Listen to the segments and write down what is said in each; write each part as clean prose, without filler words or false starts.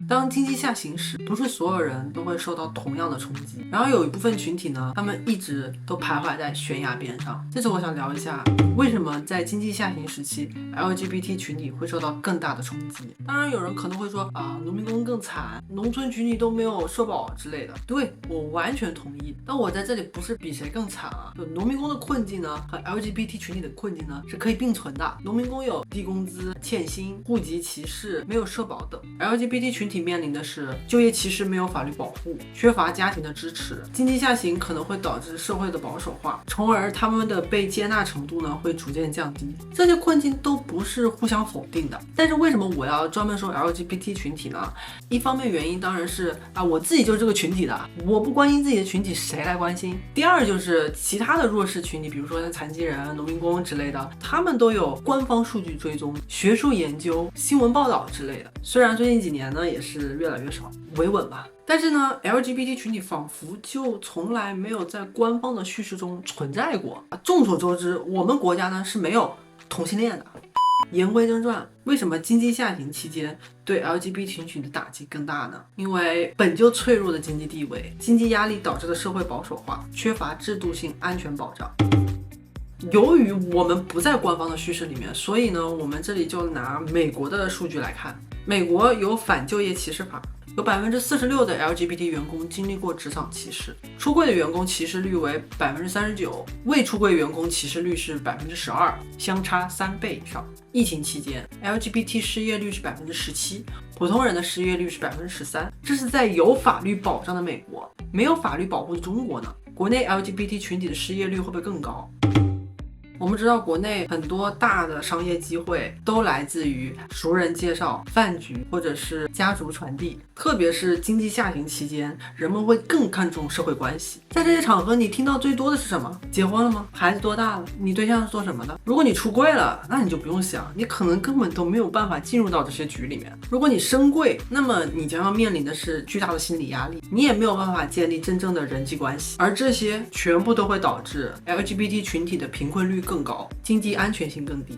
当经济下行时，不是所有人都会受到同样的冲击。然后有一部分群体呢，他们一直都徘徊在悬崖边上。这次我想聊一下，为什么在经济下行时期 LGBT 群体会受到更大的冲击。当然有人可能会说农民工更惨，农村群体都没有社保之类的。对，我完全同意。但我在这里不是比谁更惨啊，就农民工的困境呢和 LGBT 群体的困境呢是可以并存的。农民工有低工资、欠薪、户籍歧视、没有社保等， LGBT 群体面临的是就业歧视、没有法律保护、缺乏家庭的支持。经济下行可能会导致社会的保守化，从而他们的被接纳程度呢会逐渐降低。这些困境都不是互相否定的。但是为什么我要专门说 LGBT 群体呢？一方面原因当然是我自己就是这个群体的，我不关心自己的群体谁来关心。第二就是其他的弱势群体，比如说像残疾人、农民工之类的，他们都有官方数据追踪、学术研究、新闻报道之类的。虽然最近几年呢也是越来越少，维稳吧。但是呢 LGBT 群体仿佛就从来没有在官方的叙事中存在过。众所周知，我们国家呢是没有同性恋的。言归正传，为什么经济下行期间对 LGBT 群体的打击更大呢？因为本就脆弱的经济地位、经济压力导致的社会保守化，缺乏制度性安全保障。由于我们不在官方的叙事里面，所以呢，我们这里就拿美国的数据来看。美国有反就业歧视法，有46%的 LGBT 员工经历过职场歧视，出柜的员工歧视率为39%，未出柜员工歧视率是12%，相差3倍以上。疫情期间 LGBT 失业率是17%，普通人的失业率是13%，这是在有法律保障的美国。没有法律保护的中国呢？国内 LGBT 群体的失业率会不会更高？我们知道国内很多大的商业机会都来自于熟人介绍、饭局或者是家族传递，特别是经济下行期间，人们会更看重社会关系。在这些场合你听到最多的是什么？结婚了吗？孩子多大了？你对象是做什么的？如果你出柜了，那你就不用想，你可能根本都没有办法进入到这些局里面。如果你深柜，那么你将要面临的是巨大的心理压力，你也没有办法建立真正的人际关系，而这些全部都会导致 LGBT 群体的贫困率更高，经济安全性更低。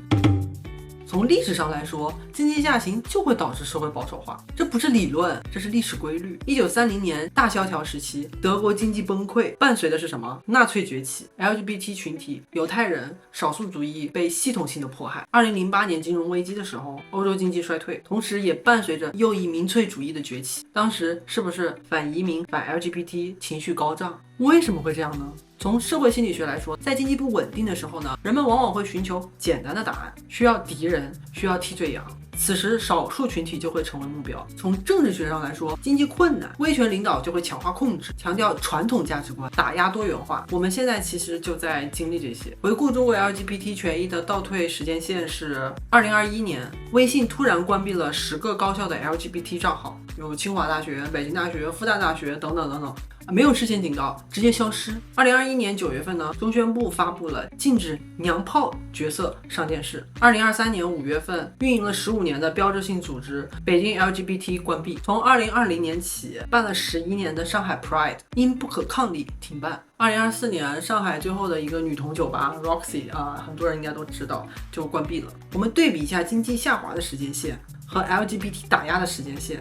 从历史上来说，经济下行就会导致社会保守化，这不是理论，这是历史规律。1930年大萧条时期，德国经济崩溃，伴随的是什么？纳粹崛起， LGBT 群体、犹太人、少数族裔被系统性的迫害。2008年金融危机的时候，欧洲经济衰退，同时也伴随着右翼民粹主义的崛起。当时是不是反移民、反 LGBT 情绪高涨？为什么会这样呢？从社会心理学来说，在经济不稳定的时候呢，人们往往会寻求简单的答案，需要敌人，需要替罪羊。此时少数群体就会成为目标。从政治学上来说，经济困难，威权领导就会强化控制，强调传统价值观，打压多元化。我们现在其实就在经历这些。回顾中国 LGBT 权益的倒退时间线是2021年，微信突然关闭了10个高校的 LGBT 账号，有清华大学、北京大学、复旦大学等等等等，没有事先警告，直接消失。2021年9月份呢，中宣部发布了禁止娘炮角色上电视。2023年5月份，运营了15年的标志性组织北京 LGBT 关闭。从2020年起，办了11年的上海 Pride 因不可抗力停办。2024年，上海最后的一个女同酒吧 Roxy 很多人应该都知道，就关闭了。我们对比一下经济下滑的时间线和 LGBT 打压的时间线，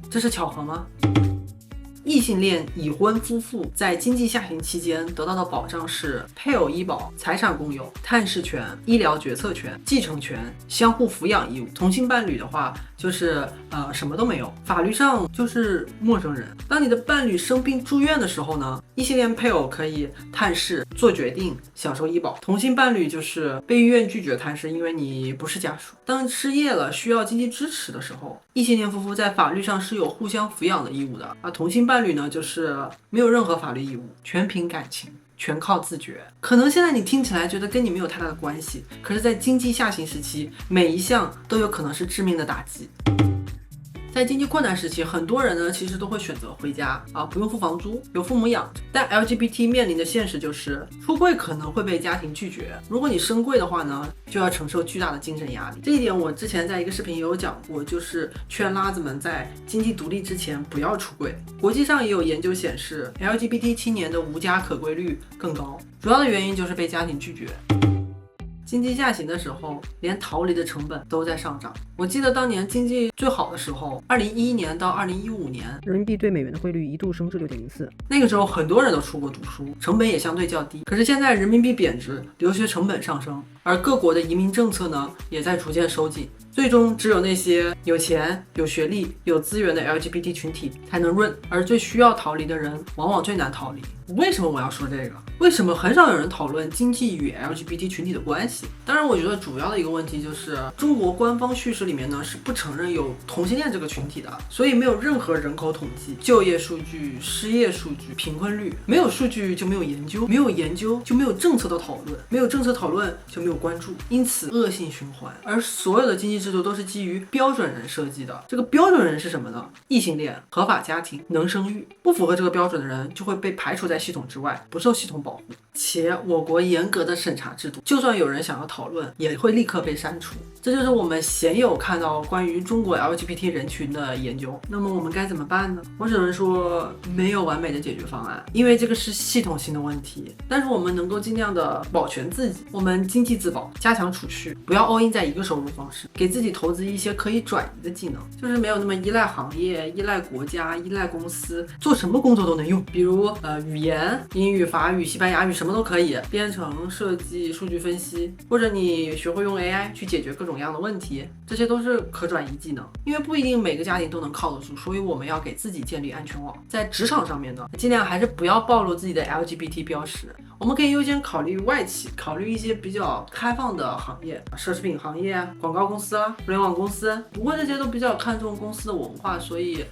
这是巧合吗？异性恋已婚夫妇在经济下行期间得到的保障是配偶医保、财产共有、探视权、医疗决策权、继承权、相互抚养义务。同性伴侣的话就是什么都没有，法律上就是陌生人。当你的伴侣生病住院的时候呢，异性恋配偶可以探视、做决定、享受医保。同性伴侣就是被医院拒绝探视，因为你不是家属。当失业了需要经济支持的时候，异性恋夫妇在法律上是有互相抚养的义务的。同性伴侣呢，就是没有任何法律义务，全凭感情，全靠自觉。可能现在你听起来觉得跟你没有太大的关系，可是在经济下行时期，每一项都有可能是致命的打击。在经济困难时期，很多人呢其实都会选择回家不用付房租，有父母养着。但 LGBT 面临的现实就是出柜可能会被家庭拒绝，如果你深柜的话呢，就要承受巨大的精神压力。这一点我之前在一个视频也有讲过，就是劝拉子们在经济独立之前不要出柜。国际上也有研究显示 LGBT 青年的无家可归率更高，主要的原因就是被家庭拒绝。经济下行的时候，连逃离的成本都在上涨。我记得当年经济最好的时候，2011年到2015年，人民币对美元的汇率一度升至6.04，那个时候很多人都出国读书，成本也相对较低。可是现在人民币贬值，留学成本上升，而各国的移民政策呢，也在逐渐收紧。最终只有那些有钱、有学历、有资源的 LGBT 群体才能润，而最需要逃离的人往往最难逃离。为什么我要说这个？为什么很少有人讨论经济与 LGBT 群体的关系？当然，我觉得主要的一个问题就是中国官方叙事里面呢是不承认有同性恋这个群体的，所以没有任何人口统计、就业数据、失业数据、贫困率，没有数据就没有研究，没有研究就没有政策的讨论，没有政策讨论就没有关注，因此恶性循环。而所有的经济制度都是基于标准人设计的，这个标准人是什么呢？异性恋、合法家庭、能生育，不符合这个标准的人就会被排除在系统之外，不受系统保护。且我国严格的审查制度，就算有人想要讨论，也会立刻被删除。这就是我们鲜有看到关于中国 LGBT 人群的研究。那么我们该怎么办呢？我只能说没有完美的解决方案，因为这个是系统性的问题。但是我们能够尽量的保全自己，我们经济自保，加强储蓄，不要 all in 在一个收入方式，给自己投资一些可以转移的技能，就是没有那么依赖行业、依赖国家、依赖公司，做什么工作都能用。比如语言，英语、法语、西班牙语什么都可以，编程、设计、数据分析，或者你学会用 AI 去解决各种各样的问题，这些都是可转移技能。因为不一定每个家庭都能靠得住，所以我们要给自己建立安全网。在职场上面呢，尽量还是不要暴露自己的 LGBT 标识。我们可以优先考虑外企，考虑一些比较开放的行业，奢侈品行业、广告公司啦、互联网公司。不过这些都比较看重公司的文化，所以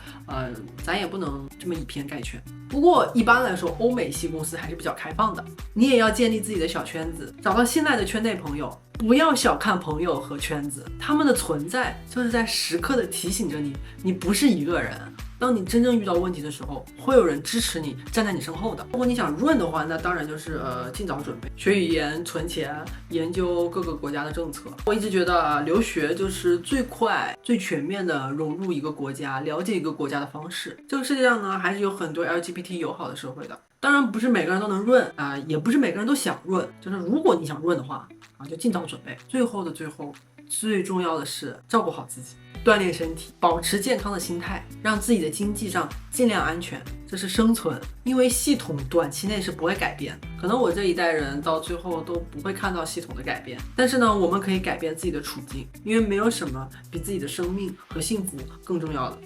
咱也不能这么以偏概全。不过一般来说，欧美系公司还是比较开放的。你也要建立自己的小圈子，找到信赖的圈内朋友。不要小看朋友和圈子，他们的存在就是在时刻的提醒着你，你不是一个人。当你真正遇到问题的时候，会有人支持你，站在你身后的。如果你想润的话，那当然就是尽早准备，学语言、存钱，研究各个国家的政策。我一直觉得留学就是最快、最全面的融入一个国家，了解一个国家的方式。这个世界上呢，还是有很多 LGBT 友好的社会的。当然不是每个人都能润也不是每个人都想润，就是如果你想润的话就尽早准备。最后的最后，最重要的是照顾好自己，锻炼身体，保持健康的心态，让自己的经济上尽量安全，这是生存。因为系统短期内是不会改变的，可能我这一代人到最后都不会看到系统的改变，但是呢，我们可以改变自己的处境，因为没有什么比自己的生命和幸福更重要的。